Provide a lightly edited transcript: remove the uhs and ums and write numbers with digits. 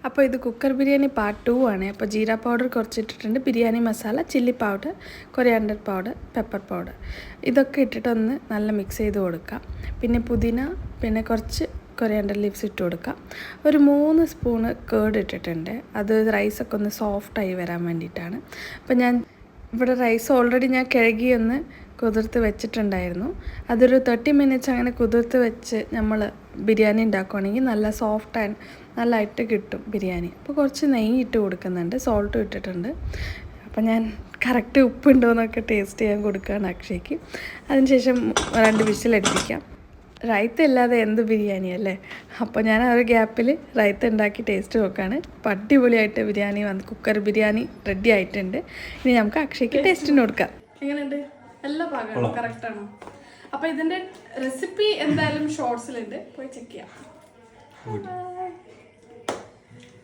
അപ്പോൾ ഇത് cooker biryani part 2 ആണ്. അപ്പോൾ ജീര പൗഡർ കുറച്ചിട്ടിട്ടുണ്ട്, biryani masala, chilli powder, coriander powder, pepper powder ഇതൊക്കെ ഇട്ടിട്ടൊന്ന് നല്ല മിക്സ് ചെയ്ത് കൊടുക്കാം. പിന്നെ പുതിന, പിന്നെ കുറച്ച് കൊറിയാണ്ടർ ലീവ്സ് ഇട്ട് കൊടുക്കാം. ഒരു 3 സ്പൂണ് കേർഡ് ഇട്ടിട്ടുണ്ട്. അത് റൈസൊക്കെ ഒന്ന് സോഫ്റ്റായി വരാൻ വേണ്ടിയിട്ടാണ്. അപ്പോൾ ഞാൻ ഇവിടെ റൈസ് ഓൾറെഡി ഞാൻ കഴുകി ഒന്ന് കുതിർത്ത് വെച്ചിട്ടുണ്ടായിരുന്നു. അതൊരു 30 മിനിറ്റ്സ് അങ്ങനെ കുതിർത്ത് വെച്ച് നമ്മൾ ബിരിയാണി ഉണ്ടാക്കുകയാണെങ്കിൽ നല്ല സോഫ്റ്റ് ആൻഡ് നല്ലതായിട്ട് കിട്ടും ബിരിയാണി. അപ്പോൾ കുറച്ച് നെയ്യ് ഇട്ട് കൊടുക്കുന്നുണ്ട്, സോൾട്ടും ഇട്ടിട്ടുണ്ട്. അപ്പോൾ ഞാൻ കറക്റ്റ് ഉപ്പുണ്ടോ എന്നൊക്കെ ടേസ്റ്റ് ചെയ്യാൻ കൊടുക്കുകയാണ് അക്ഷയ്ക്ക്. അതിനുശേഷം 2 വിസിലടിപ്പിക്കാം. റൈത്ത ഇല്ലാതെ എന്ത് ബിരിയാണി അല്ലേ? അപ്പോൾ ഞാൻ ആ ഒരു ഗ്യാപ്പിൽ റൈത്ത ഉണ്ടാക്കി ടേസ്റ്റ് നോക്കുകയാണ്. അപ്പോൾ അടിപൊളിയായിട്ട് ബിരിയാണി കുക്കർ ബിരിയാണി റെഡി ആയിട്ടുണ്ട്. ഇനി നമുക്ക് അക്ഷയ്ക്ക് ടേസ്റ്റിന് കൊടുക്കാം. എങ്ങനെയുണ്ട്? എല്ലാ ഭാഗമാണോ? കറക്റ്റാണോ? അപ്പോൾ ഇതിൻ്റെ റെസിപ്പി എന്തായാലും ഷോർട്സിലുണ്ട്, പോയി ചെക്ക് ചെയ്യാം.